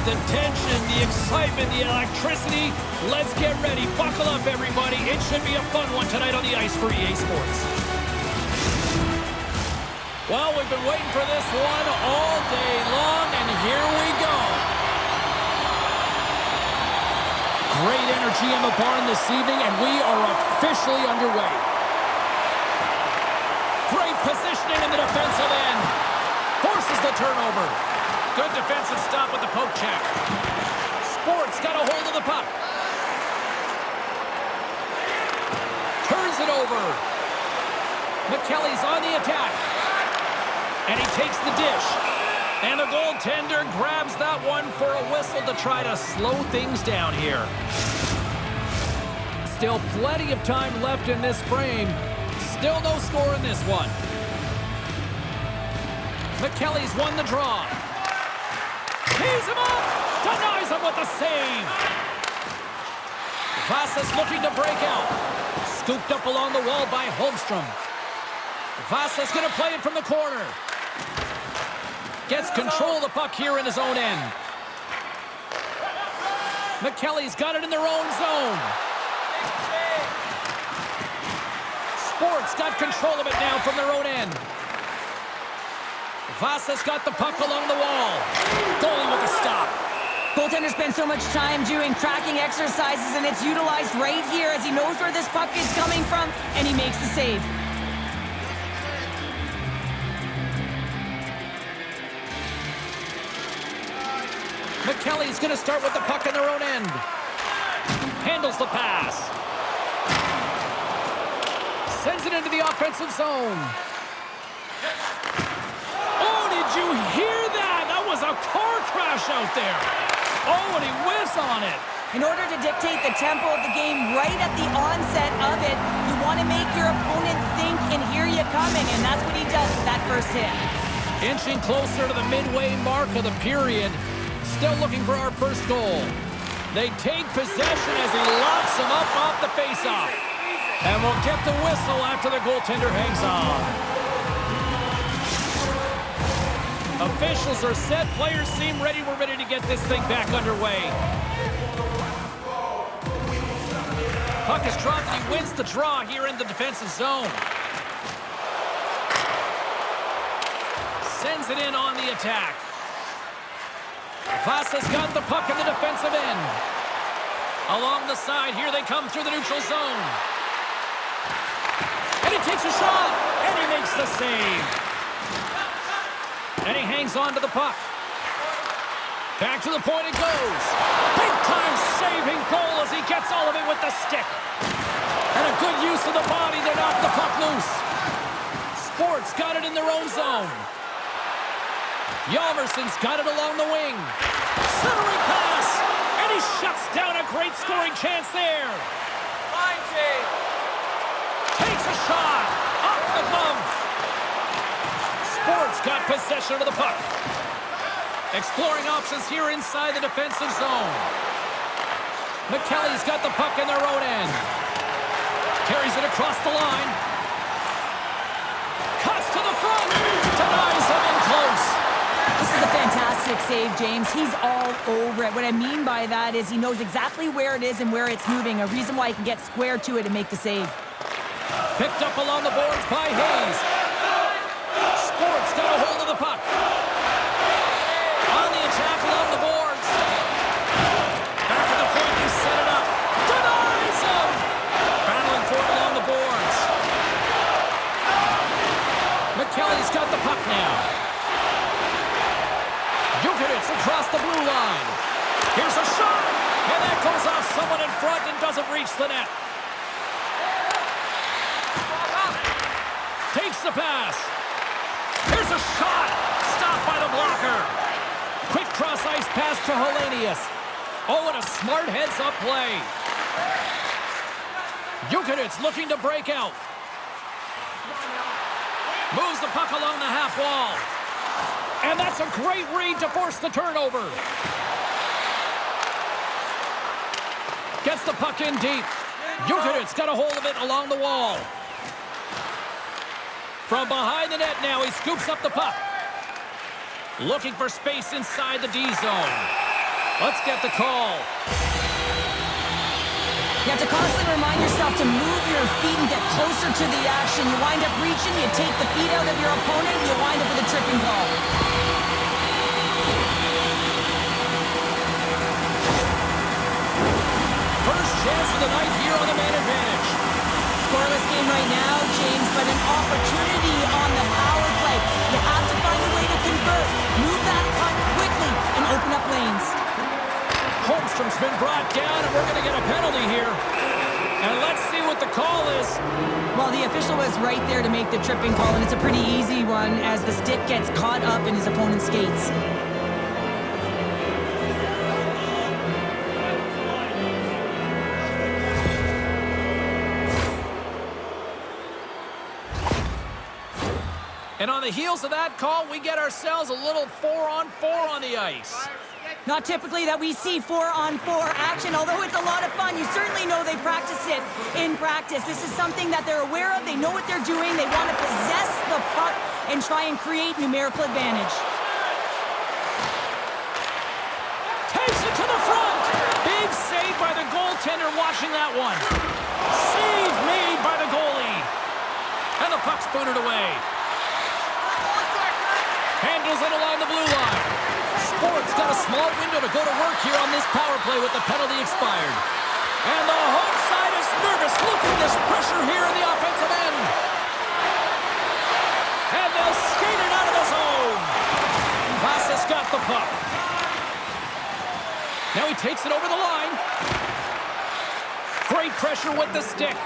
the tension, the excitement, the electricity. Let's get ready. Buckle up, everybody. It should be a fun one tonight on the ice for EA Sports. Well, we've been waiting for this one all day long, and here we go. Great energy in the barn this evening, and we are officially underway. Great positioning in the defensive end. Forces the turnover. Good defensive stop with the poke check. Sports got a hold of the puck. Turns it over. Mikkeli's on the attack. And he takes the dish. And the goaltender grabs that one for a whistle to try to slow things down here. Still plenty of time left in this frame. Still no score in this one. Mikkeli's won the draw. Tees him up! Denies him with the save! Vaasan's looking to break out. Scooped up along the wall by Holmstrom. Vaasan's going to play it from the corner. Gets control of the puck here in his own end. Mikkeli's got it in their own zone. Sports got control of it now from their own end. Vaasan's got the puck along the wall. Goalie with a stop. Goaltender spends so much time doing tracking exercises, and it's utilized right here as he knows where this puck is coming from, and he makes the save. Mikkeli's going to start with the puck in their own end. Handles the pass. Sends it into the offensive zone. Oh, did you hear that? That was a car crash out there. Oh, and he whiffs on it. In order to dictate the tempo of the game right at the onset of it, you want to make your opponent think and hear you coming, and that's what he does with that first hit. Inching closer to the midway mark of the period. Still looking for our first goal. They take possession as he locks him up off the faceoff. And we'll get the whistle after the goaltender hangs on. Officials are set. Players seem ready. We're ready to get this thing back underway. Puck is dropped and he wins the draw here in the defensive zone. Sends it in on the attack. Vaasan's got the puck in the defensive end. Along the side, here they come through the neutral zone. And he takes a shot, and he makes the save. And he hangs on to the puck. Back to the point it goes. Big-time saving goal as he gets all of it with the stick. And a good use of the body to knock the puck loose. Sports got it in their own zone. Hjalmarsson's got it along the wing. Centering pass, and he shuts down a great scoring chance there. Takes a shot, off the glove. Sports got possession of the puck. Exploring options here inside the defensive zone. Mikkeli's got the puck in their own end. Carries it across the line. Cuts to the front, denies him in close. This is a fantastic save, James. He's all over it. What I mean by that is he knows exactly where it is and where it's moving, a reason why he can get square to it and make the save. Picked up along the boards by Hayes. Sports got a hold of the puck. On the attack along the boards. Back at the point, they set it up. Denies him! Battling for it along the boards. Mikkeli's got the puck now. Jukurit across the blue line. Here's a shot, and that goes off someone in front and doesn't reach the net. Takes the pass. Here's a shot, stopped by the blocker. Quick cross-ice pass to Hellenius. Oh, and a smart heads-up play. Jukurit's looking to break out. Moves the puck along the half wall. And that's a great read to force the turnover. Gets the puck in deep. Jukurit's got a hold of it along the wall. From behind the net now, he scoops up the puck. Looking for space inside the D zone. Let's get the call. You have to constantly remind yourself to move your feet and get closer to the action. You wind up reaching, you take the feet out of your opponent, and you wind up with a tripping call. First chance of the night here on the man advantage. Scoreless game right now, James, but an opportunity on the power play. You have to find a way to convert. Move that puck quickly and open up lanes. Holmstrom's been brought down, and we're going to get a penalty here. And let's see what the call is. Well, the official was right there to make the tripping call, and it's a pretty easy one as the stick gets caught up in his opponent's skates. And on the heels of that call, we get ourselves a little 4-on-4 on the ice. Not typically that we see 4-on-4 action, although it's a lot of fun. You certainly know they practice it in practice. This is something that they're aware of. They know what they're doing. They want to possess the puck and try and create numerical advantage. Takes it to the front. Big save by the goaltender watching that one. Save made by the goalie. And the puck's booted away. Handles it along the blue line. Sport's got a small window to go to work here on this power play with the penalty expired. And the home side is nervous. Look at this pressure here in the offensive end. And they'll skate it out of the zone. Vaasan's got the puck. Now he takes it over the line. Great pressure with the stick.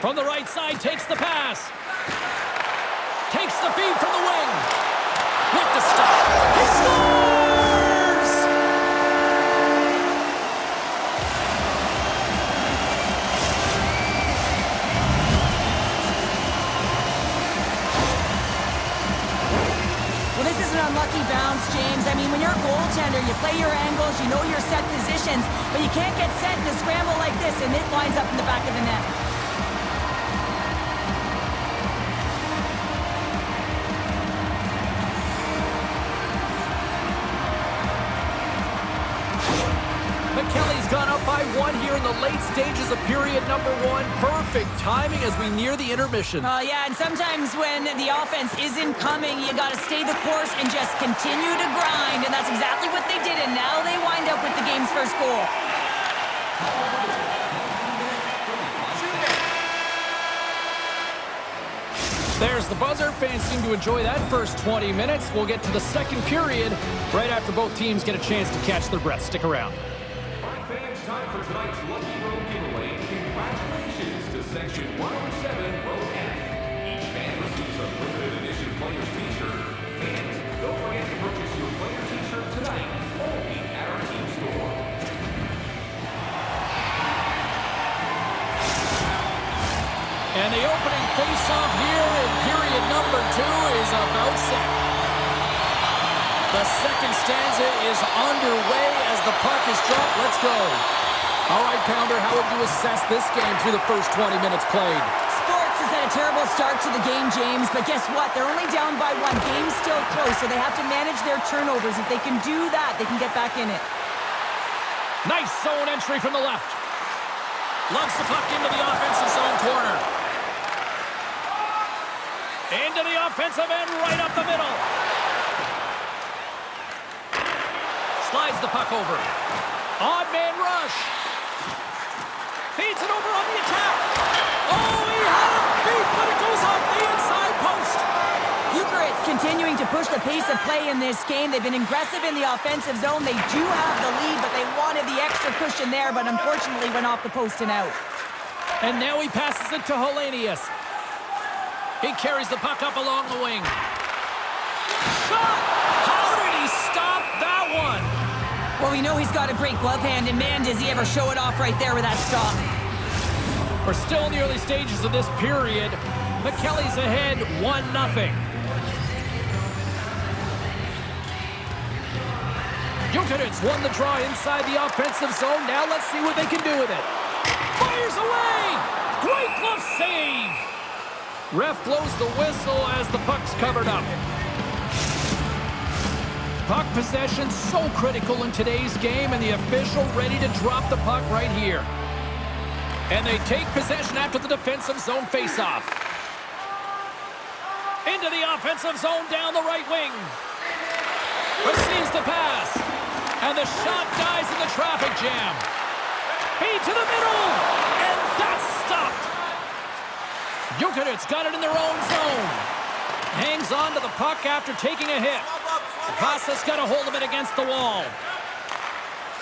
From the right side, takes the pass. Takes the feed from the wing. With the stop. He scores! Well, this is an unlucky bounce, James. I mean, when you're a goaltender, you play your angles, you know your set positions, but you can't get set in a scramble like this, and it winds up in the back of the net. Mikkeli's gone up by 1 here in the late stages of period number 1. Perfect timing as we near the intermission. Yeah, and sometimes when the offense isn't coming, you got to stay the course and just continue to grind, and that's exactly what they did, and now they wind up with the game's first goal. There's the buzzer. Fans seem to enjoy that first 20 minutes. We'll get to the second period right after both teams get a chance to catch their breath. Stick around. Fans, time for tonight's Lucky Row giveaway. Congratulations to Section 107, Row F. Each fan receives a limited edition player's t-shirt. Fans, don't forget to purchase your player t-shirt tonight, only at our team store. And the opening face-off here in period number 2 is about set. The second stanza is underway as the puck is dropped. Let's go. All right, Pounder, how would you assess this game through the first 20 minutes played? Sports has had a terrible start to the game, James, but guess what? They're only down by 1. Game's still close, so they have to manage their turnovers. If they can do that, they can get back in it. Nice zone entry from the left. Lumps the puck into the offensive zone corner. Into the offensive end, right up the middle. Slides the puck over. Odd man rush. Feeds it over on the attack. Oh, he had it beat, but it goes off the inside post. Jukurit continuing to push the pace of play in this game. They've been aggressive in the offensive zone. They do have the lead, but they wanted the extra cushion there, but unfortunately went off the post and out. And now he passes it to Hellenius. He carries the puck up along the wing. Shot! How did he stop that one? Well, we know he's got a great glove hand, and man, does he ever show it off right there with that stop. We're still in the early stages of this period. Mikkeli's ahead 1-0. Jukurit's won the draw inside the offensive zone. Now let's see what they can do with it. Fires away! Great glove save! Ref blows the whistle as the puck's covered up. Puck possession so critical in today's game, and the official ready to drop the puck right here. And they take possession after the defensive zone faceoff. Into the offensive zone down the right wing. Receives the pass. And the shot dies in the traffic jam. Feed to the middle. And that's stopped. Jukurit's got it in their own zone. Hangs on to the puck after taking a hit. Vasa's got a hold of it against the wall.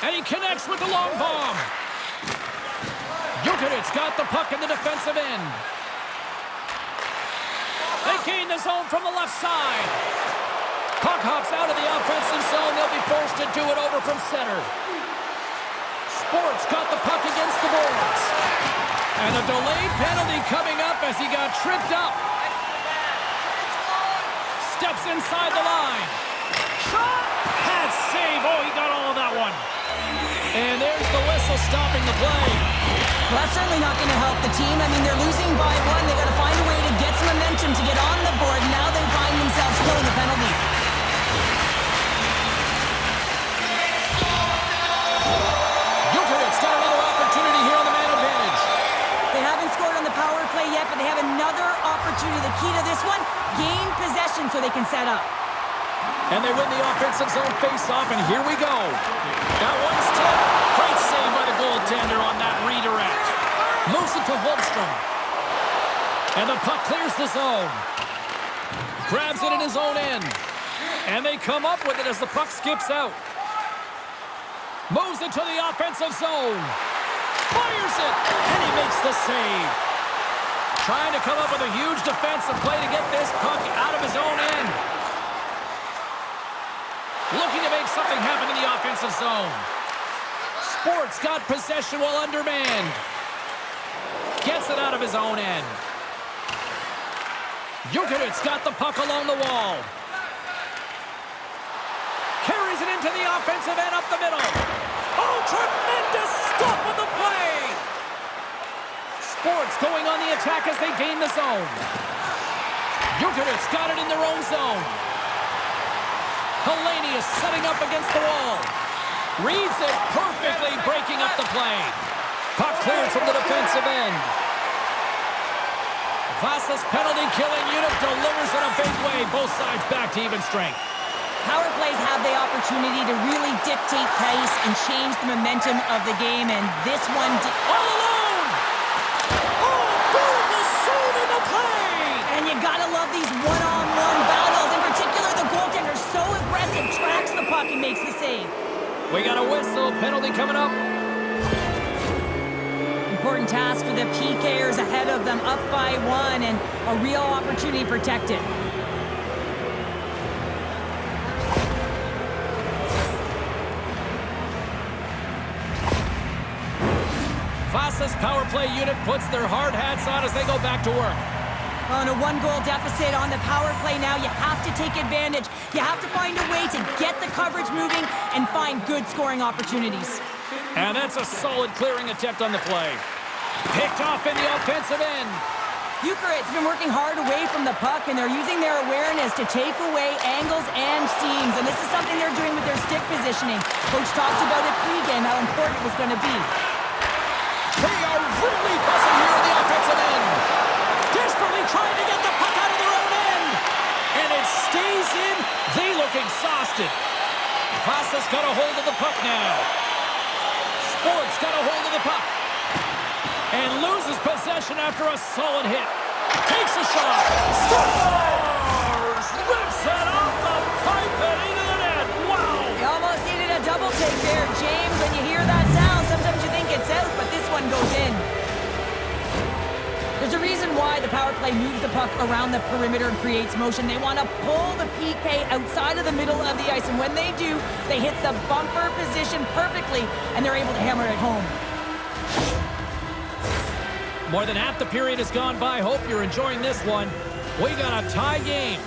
And he connects with the long bomb. Jukurit's got the puck in the defensive end. They gain the zone from the left side. Puck hops out of the offensive zone. They'll be forced to do it over from center. Sports got the puck against the boards. And a delayed penalty coming up as he got tripped up. Steps inside the line. Shot! Had save. Oh, he got all of that one. And there's the whistle stopping the play. Well, that's certainly not going to help the team. I mean, they're losing by one. They got to find a way to get some momentum to get on the board. Now they find themselves killing a penalty. Jukurit's got another opportunity here on the man advantage. They haven't scored on the power play yet, but they have another opportunity. The key to this one, gain possession so they can set up. And they win the offensive zone face-off, and here we go. That one's tipped. Great save by the goaltender on that redirect. Moves it to Holmstrom. And the puck clears the zone. Grabs it in his own end. And they come up with it as the puck skips out. Moves it to the offensive zone. Fires it, and he makes the save. Trying to come up with a huge defensive play to get this puck out of his own end. Looking to make something happen in the offensive zone. Sports got possession while undermanned. Gets it out of his own end. Jukurit's got the puck along the wall. Carries it into the offensive end up the middle. Oh, tremendous stop on the play. Sports going on the attack as they gain the zone. Jukurit's got it in their own zone. Hellenius setting up against the wall. Reads it perfectly, breaking up the play. Puck cleared from the defensive end. Vasa's penalty-killing unit delivers in a big way. Both sides back to even strength. Power plays have the opportunity to really dictate pace and change the momentum of the game, and this one all alone! Oh, beautiful save in the play! And you gotta love these one-on-one battles. In particular, the goaltender so aggressive, tracks the puck and makes the save. We got a whistle, penalty coming up. Important task for the PKers ahead of them, up by one, and a real opportunity protected. Vasa's power play unit puts their hard hats on as they go back to work. On a one-goal deficit on the power play now, you have to take advantage. You have to find a way to get the coverage moving and find good scoring opportunities. And that's a solid clearing attempt on the play. Picked off in the offensive end. Jukurit's been working hard away from the puck, and they're using their awareness to take away angles and seams. And this is something they're doing with their stick positioning. Coach talked about it pregame, how important it was going to be. They are really buzzing here in the offensive end. Desperately trying to get the puck out of their own end. And it stays in. They look exhausted. Vasa's got a hold of the puck now. Sports got a hold of the puck. And loses possession after a solid hit. Takes a shot. Scores! Rips it off the pipe and into the net. Wow! You almost needed a double take there, James. When you hear that sound, sometimes you think it's out, but this one goes in. There's a reason why the power play moves the puck around the perimeter and creates motion. They want to pull the PK outside of the middle of the ice, and when they do, they hit the bumper position perfectly, and they're able to hammer it home. More than half the period has gone by. Hope you're enjoying this one. We got a tie game.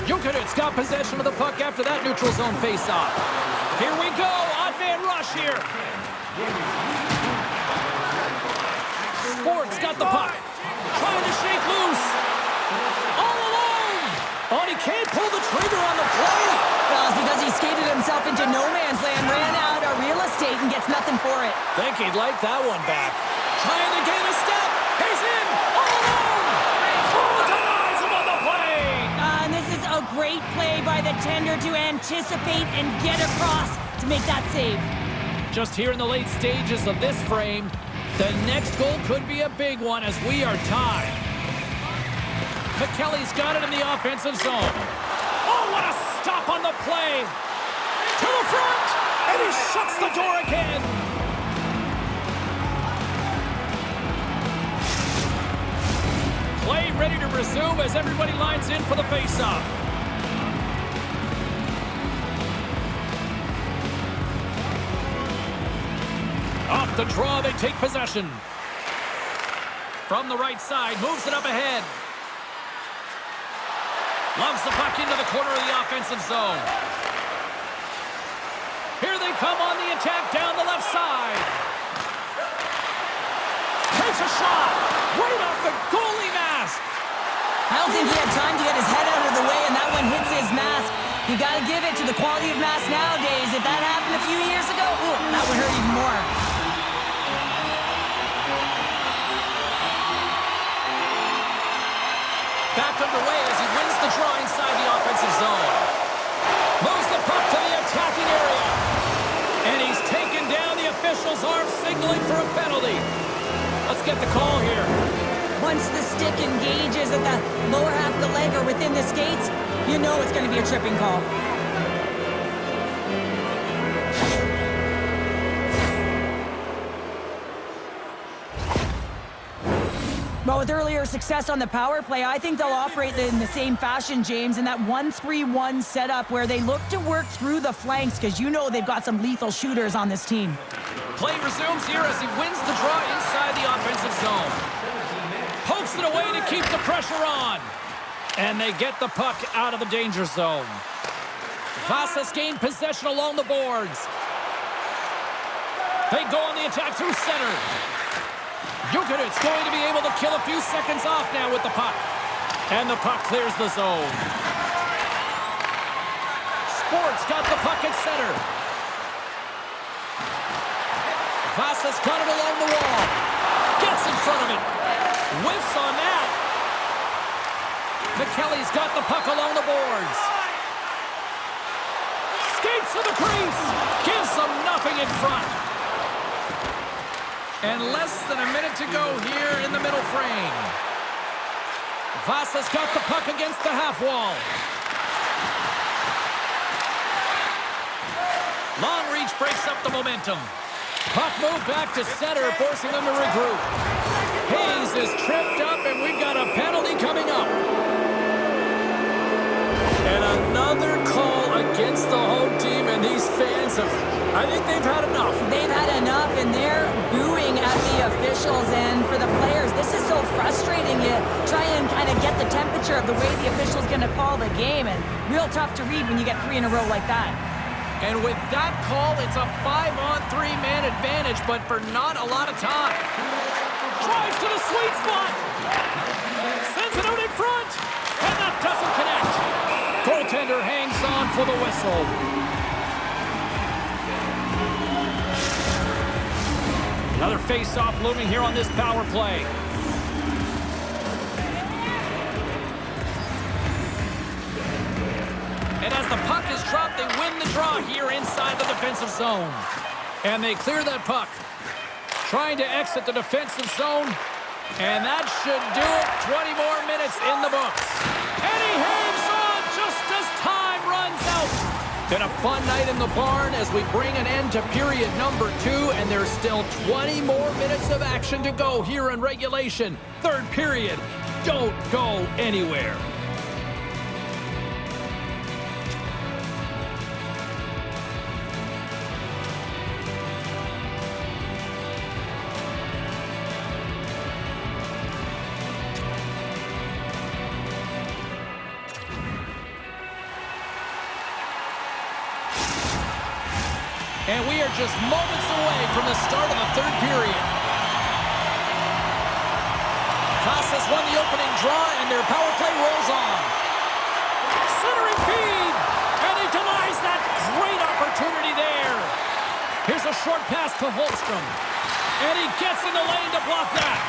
Jukurit's got possession of the puck after that neutral zone faceoff. Here we go. Odd man rush here. Sports got the puck. Trying to shake loose. All alone. Oh, and he can't pull the trigger on the play. Well, it's because he skated himself into no man's land, ran out of real estate, and gets nothing for it. Think he'd like that one back. Trying to gain a step. He's in all alone. Oh, denies him on the play. And this is a great play by the tender to anticipate and get across to make that save. Just here in the late stages of this frame, the next goal could be a big one as we are tied. Mikkeli's got it in the offensive zone. Oh, what a stop on the play. To the front, and he shuts the door again. Play ready to resume as everybody lines in for the face-off. Off the draw, they take possession. From the right side, moves it up ahead. Loves the puck into the corner of the offensive zone. Here they come on the attack down the left side. Takes a shot right off the goalie mask. I don't think he had time to get his head out of the way, and that one hits his mask. You got to give it to the quality of mask nowadays. If that happened a few years ago, ooh, that would hurt even more. Back underway as he wins the draw inside the offensive zone. Moves the puck to the attacking area. And he's taken down. The official's arm signaling for a penalty. Let's get the call here. Once the stick engages at the lower half of the leg or within the skates, you know it's going to be a tripping call. Well, with earlier success on the power play, I think they'll operate in the same fashion, James, in that 1-3-1 setup where they look to work through the flanks because you know they've got some lethal shooters on this team. Play resumes here as he wins the draw inside the offensive zone. Pokes it away to keep the pressure on. And they get the puck out of the danger zone. Vaasan's gained possession along the boards. They go on the attack through center. Jukurit's going to be able to kill a few seconds off now with the puck. And the puck clears the zone. Sport's got the puck at center. Vaasan's got it along the wall. Gets in front of it. Whiffs on that. Mikkeli's got the puck along the boards. Skates to the crease. Gives them nothing in front. And less than a minute to go here in the middle frame. Vaasan's got the puck against the half wall. Long reach breaks up the momentum. Puck moved back to center, forcing them to regroup. Hayes is tripped up, and we've got a penalty coming up. And another call against the home team, and these fans have, I think they've had enough. They've had enough, and they're booing at the officials. And for the players, this is so frustrating. You try and kind of get the temperature of the way the official's going to call the game, and real tough to read when you get 3 in a row like that. And with that call, it's a 5-on-3 man advantage, but for not a lot of time. Drives to the sweet spot. Sends it out in front, and that doesn't connect. Goaltender hangs on for the whistle. Another face-off looming here on this power play. And as the puck is dropped, they win the draw here inside the defensive zone. And they clear that puck. Trying to exit the defensive zone. And that should do it. 20 more minutes in the books. And he hangs on just as time runs out. Been a fun night in the barn as we bring an end to period number 2. And there's still 20 more minutes of action to go here in regulation. Third period. Don't go anywhere. And we are just moments away from the start of the third period. Vaasan's won the opening draw, and their power play rolls on. short pass to Holmstrom. And he gets in the lane to block that.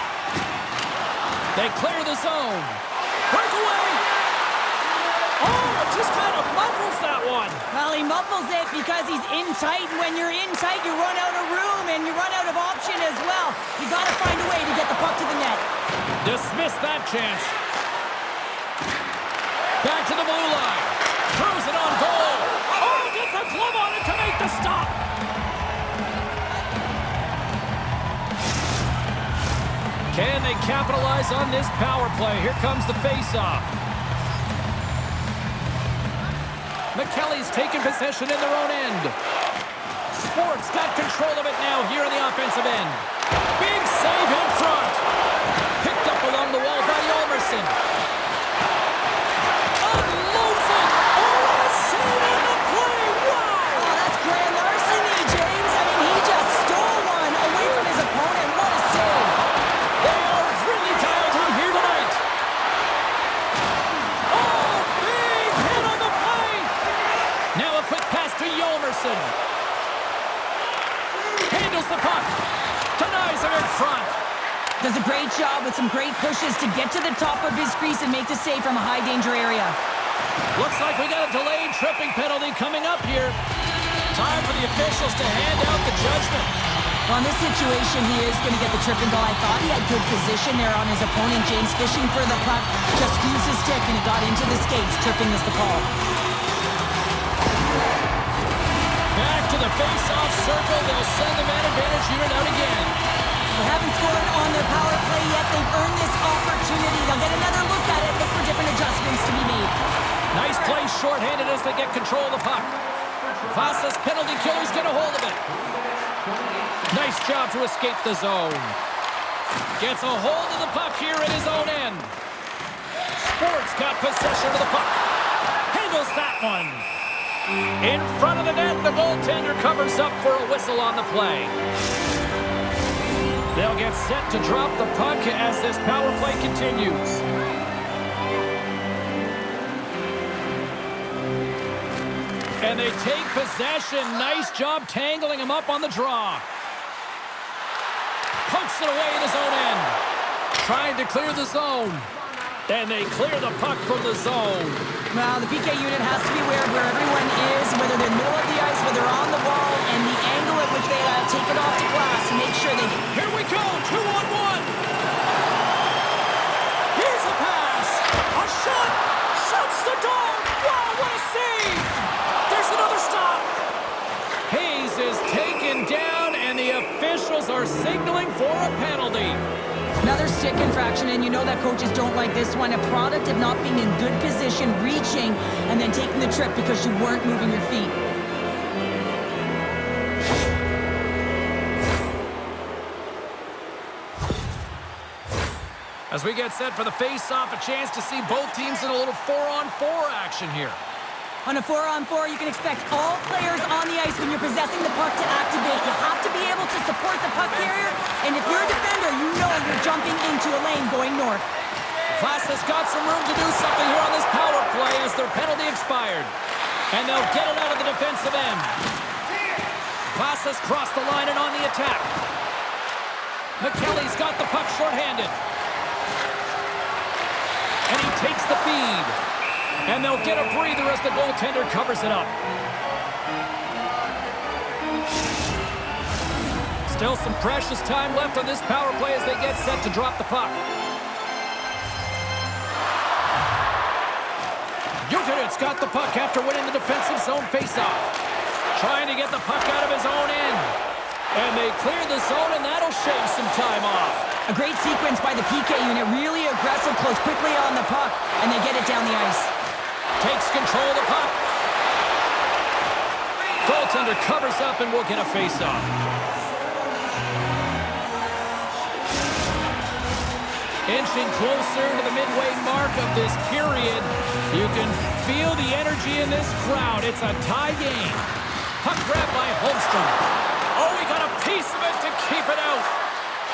They clear the zone. Breakaway. Oh, it just kind of muffles that one. Well, he muffles it because he's in tight. And when you're in tight, you run out of room and you run out of option as well. You got to find a way to get the puck to the net. Dismiss that chance. Back to the blue line. Throws it on goal. Oh, gets a glove on it to make the stop. Can they capitalize on this power play? Here comes the face-off. Mikkeli's taken possession in their own end. Sport's got control of it now here in the offensive end. Big save in front. Picked up along the wall by Yolmerson. Unloads it. Oh, what a save on the play. Wow. Oh, that's grand larceny, James. I mean, he just stole one away from his opponent. What a save. They are really dialed in here tonight. Oh, big hit on the play. Now a quick pass to Yolmerson. Handles the puck. Denies him in front. Does a great job with some great pushes to get to the top of his crease and make the save from a high-danger area. Looks like we got a delayed tripping penalty coming up here. Time for the officials to hand out the judgment. Well, in this situation, he is going to get the tripping goal. I thought he had good position there on his opponent. James fishing for the puck, just used his stick, and it got into the skates. Tripping is the call. Back to the face-off circle. They'll send the man advantage unit out again. They haven't scored on their power play yet. They've earned this opportunity. They'll get another look at it, look for different adjustments to be made. Nice play shorthanded as they get control of the puck. Vasa's penalty killer's get a hold of it. Nice job to escape the zone. Gets a hold of the puck here in his own end. Sport's got possession of the puck. Handles that one. In front of the net, the goaltender covers up for a whistle on the play. They'll get set to drop the puck as this power play continues. And they take possession. Nice job tangling him up on the draw. Pokes it away in his own end. Trying to clear the zone. And they clear the puck from the zone. Well, the PK unit has to be aware of where everyone is, whether they're in the middle of the ice, whether they're on the wall, and the angle at which they take it off to glass to make sure they... Here we go, 2-on-1. Here's a pass. A shot. Shuts the door. Wow, what a save. There's another stop. Hayes is taken down, and the officials are signaling for a penalty. Another stick infraction, and you know that coaches don't like this one. A product of not being in good position, reaching, and then taking the trip because you weren't moving your feet. As we get set for the face-off, a chance to see both teams in a little 4-on-4 action here. On a 4-on-4, you can expect all players on the ice when you're possessing the puck to activate. You have to be able to support the puck carrier, and if you're a defender, you know you're jumping into a lane going north. Vasa's got some room to do something here on this power play as their penalty expired. And they'll get it out of the defensive end. Vasa's crossed the line and on the attack. Mikkeli's got the puck shorthanded. And he takes the feed. And they'll get a breather as the goaltender covers it up. Still some precious time left on this power play as they get set to drop the puck. Jukurit's got the puck after winning the defensive zone faceoff. Trying to get the puck out of his own end. And they clear the zone, and that'll shave some time off. A great sequence by the PK unit. Really aggressive, close quickly on the puck, and they get it down the ice. Takes control of the puck. Goaltender covers up and will get a face-off. Inching closer to the midway mark of this period. You can feel the energy in this crowd. It's a tie game. Puck grab by Holmstrom. Oh, he got a piece of it to keep it out.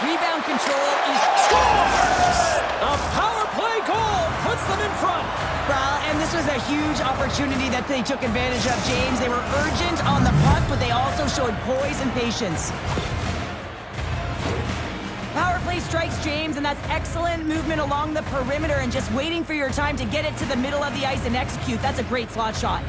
Rebound control is... Scores! A power play goal puts them in front. Well, and this was a huge opportunity that they took advantage of, James. They were urgent on the puck, but they also showed poise and patience. Power play strikes, James, and that's excellent movement along the perimeter and just waiting for your time to get it to the middle of the ice and execute. That's a great slot shot.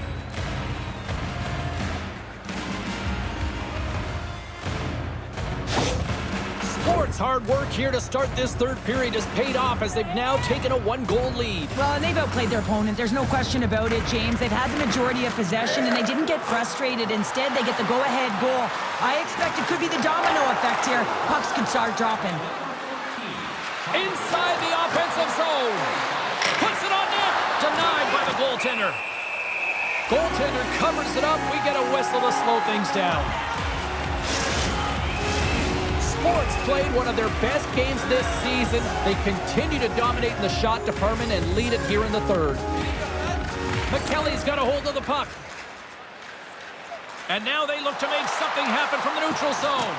Sports hard work here to start this third period has paid off as they've now taken a one-goal lead. Well, and they've outplayed their opponent. There's no question about it, James. They've had the majority of possession, and they didn't get frustrated. Instead, they get the go-ahead goal. I expect it could be the domino effect here. Pucks could start dropping. Inside the offensive zone. Puts it on net. Denied by the goaltender. Goaltender covers it up. We get a whistle to slow things down. Sports played one of their best games this season. They continue to dominate in the shot department and lead it here in the third. Mikkeli's got a hold of the puck. And now they look to make something happen from the neutral zone.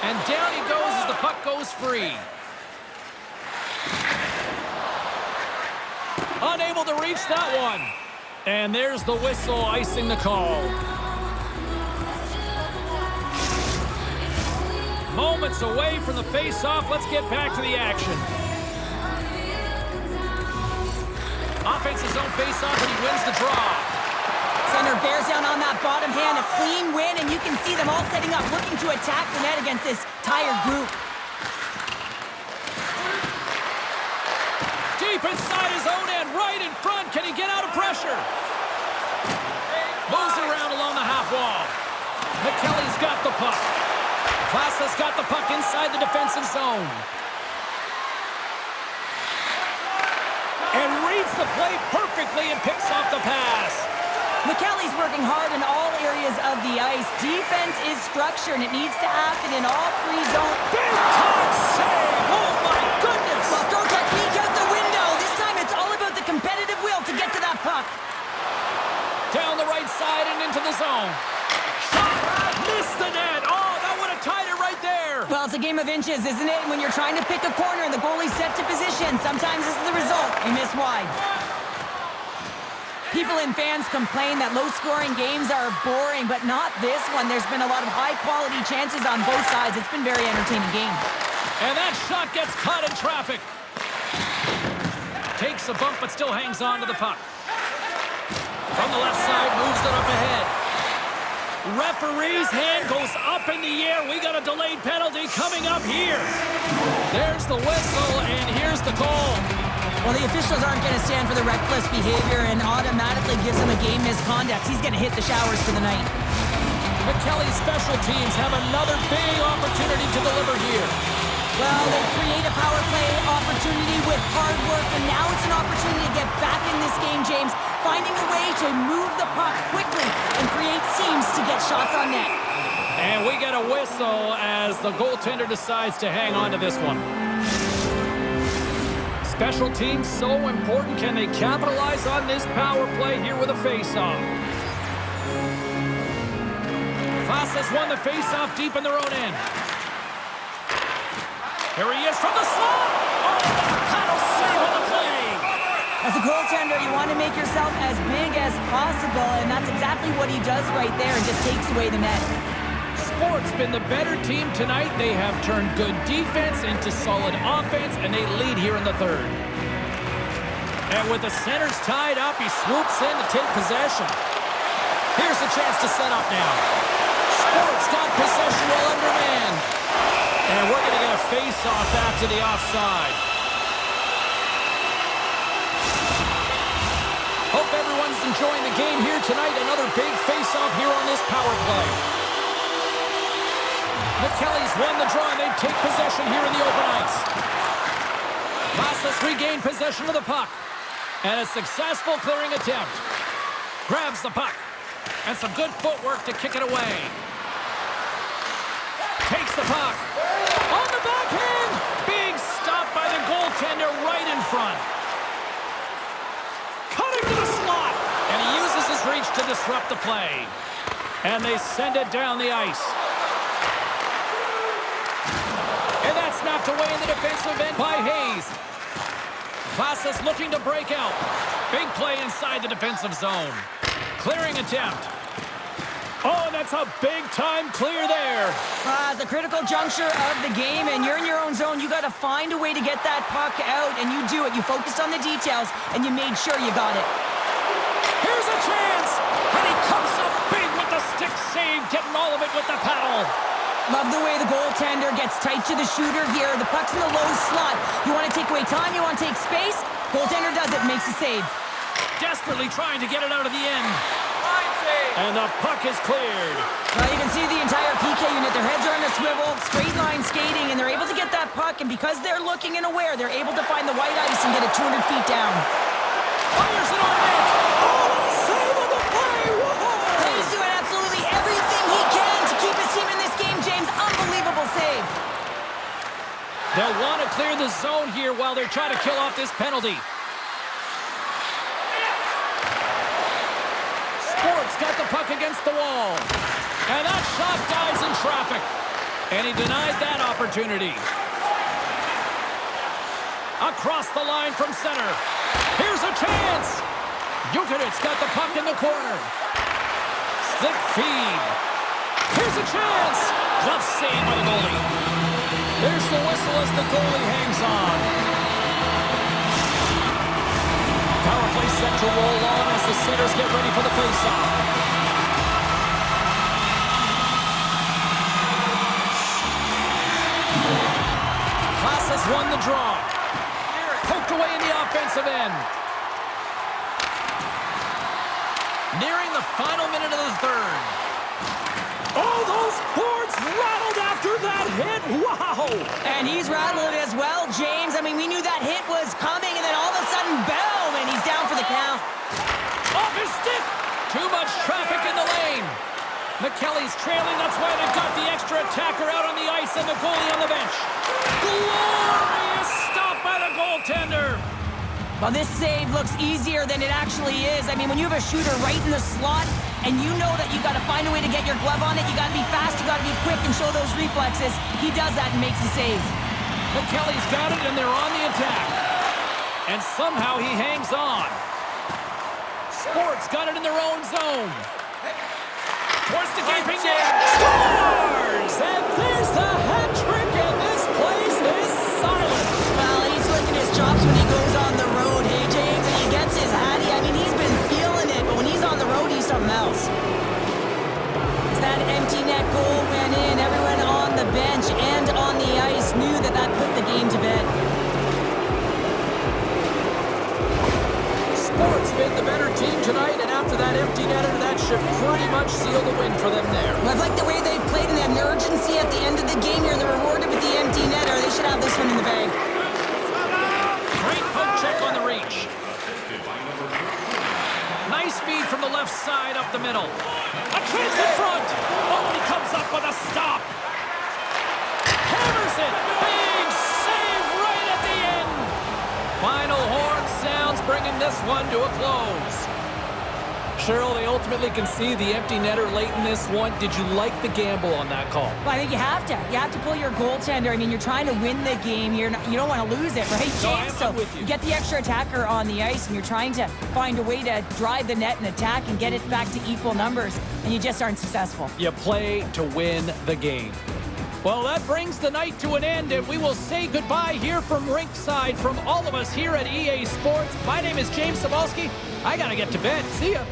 And down he goes as the puck goes free. Unable to reach that one. And there's the whistle icing the call. Moments away from the face-off. Let's get back to the action. Offensive zone face-off, and he wins the draw. Center bears down on that bottom hand. A clean win, and you can see them all setting up, looking to attack the net against this tired group. Deep inside his own end, right in front. Can he get out of pressure? Moves it around along the half wall. Mikkeli's got the puck. Vaasan's got the puck inside the defensive zone. And reads the play perfectly and picks off the pass. Mikkeli's working hard in all areas of the ice. Defense is structured, and it needs to happen in all three zones. Big time save! Oh my goodness! Well, throw technique out the window. This time it's all about the competitive will to get to that puck. Down the right side and into the zone. Shot! Missed the net! Oh, that would have tied it right there! Well, it's a game of inches, isn't it? When you're trying to pick a corner and the goalie's set to position, sometimes this is the result. You miss wide. People and fans complain that low-scoring games are boring, but not this one. There's been a lot of high-quality chances on both sides. It's been a very entertaining game. And that shot gets caught in traffic. Takes a bump, but still hangs on to the puck. From the left side, moves it up ahead. Referee's hand goes up in the air. We got a delayed penalty coming up here. There's the whistle, and here's the call. Well, the officials aren't going to stand for the reckless behavior and automatically gives him a game misconduct. He's going to hit the showers for the night. Mikkeli's special teams have another big opportunity to deliver here. Well, they create a power play opportunity with hard work, and now it's an opportunity to get back in this game, James, finding a way to move the puck quickly and create seams to get shots on net. And we get a whistle as the goaltender decides to hang on to this one. Special teams so important. Can they capitalize on this power play here with a face-off? Vaasan's won the face-off deep in their own end. Here he is from the slot! Oh, that paddle save on the play! As a goaltender, you want to make yourself as big as possible, and that's exactly what he does right there and just takes away the net. Sport's been the better team tonight. They have turned good defense into solid offense, and they lead here in the third. And with the centers tied up, he swoops in to take possession. Here's a chance to set up now. Sports got possession while undermanned. And we're going to get a face-off after the offside. Hope everyone's enjoying the game here tonight. Another big face-off here on this power play. Mikkeli's won the draw, and they take possession here in the open ice. Vaasan's regained possession of the puck. And a successful clearing attempt. Grabs the puck. And some good footwork to kick it away. Takes the puck. On the backhand! Big stop by the goaltender right in front. Cutting to the slot. And he uses his reach to disrupt the play. And they send it down the ice. And that's knocked away in the defensive end by Hayes. Classes looking to break out. Big play inside the defensive zone. Clearing attempt. Oh, and that's a big-time clear there. The critical juncture of the game, and you're in your own zone. You got to find a way to get that puck out, and you do it. You focused on the details, and you made sure you got it. Here's a chance, and he comes up big with the stick save, getting all of it with the paddle. Love the way the goaltender gets tight to the shooter here. The puck's in the low slot. You want to take away time, you want to take space. Goaltender does it, makes a save. Desperately trying to get it out of the end. And the puck is cleared. Well, you can see the entire PK unit. Their heads are on a swivel, straight line skating, and they're able to get that puck. And because they're looking and aware, they're able to find the white ice and get it 200 feet down. Fires it on net. Oh, save on the play. Whoa. He's doing absolutely everything he can to keep his team in this game, James. Unbelievable save. They'll want to clear the zone here while they're trying to kill off this penalty. Sports got the puck against the wall. And that shot dies in traffic. And he denied that opportunity. Across the line from center. Here's a chance. Jukurit's got the puck in the corner. Stick feed. Here's a chance. Glove save by the goalie. There's the whistle as the goalie hangs on. Power play set to roll on as the Senators get ready for the faceoff. Class has won the draw. Poked away in the offensive end. Nearing the final minute of the third. Oh, those boards rattled after that hit. Wow! And he's rattled as well, James. I mean, we knew that hit was coming, and then all of a sudden, boom, and he's down for the count. Off his stick! Too much traffic in the lane. Mikkeli's trailing. That's why they've got the extra attacker out on the ice and the goalie on the bench. Glorious stop by the goaltender. Well, this save looks easier than it actually is. I mean, when you have a shooter right in the slot and you know that you got to find a way to get your glove on it, you got to be fast, you got to be quick and show those reflexes. He does that and makes the save. Mikkeli's got it and they're on the attack. And somehow he hangs on. Sports got it in their own zone. Towards the gaping net. Scores! And there's the hat trick, and this place is silent. Well, he's licking his chops when he goes on the road, hey, James, and he gets his hattie. I mean, he's been feeling it, but when he's on the road, he's something else. As that empty net goal went in, everyone on the bench and on the ice knew that that put the game to bed. Sports been the better team tonight, and after that empty netter, that should pretty much seal the win for them there. Well, I like the way they've played in that urgency at the end of the game here. They're rewarded with the empty netter. They should have this one in the bag. Great poke check on the reach. Nice feed from the left side up the middle. A chance in front. Oh, and he comes up with a stop. Hammers it. Big save right at the end. Final horn sounds, bringing this one to a close. Cheryl, they ultimately concede the empty netter late in this one. Did you like the gamble on that call? Well, I think you have to. You have to pull your goaltender. I mean, you're trying to win the game. You don't want to lose it, right, James? No, I'm with you. You get the extra attacker on the ice, and you're trying to find a way to drive the net and attack and get it back to equal numbers, and you just aren't successful. You play to win the game. Well, that brings the night to an end, and we will say goodbye here from rinkside from all of us here at EA Sports. My name is James Cebulski. I got to get to bed. See ya.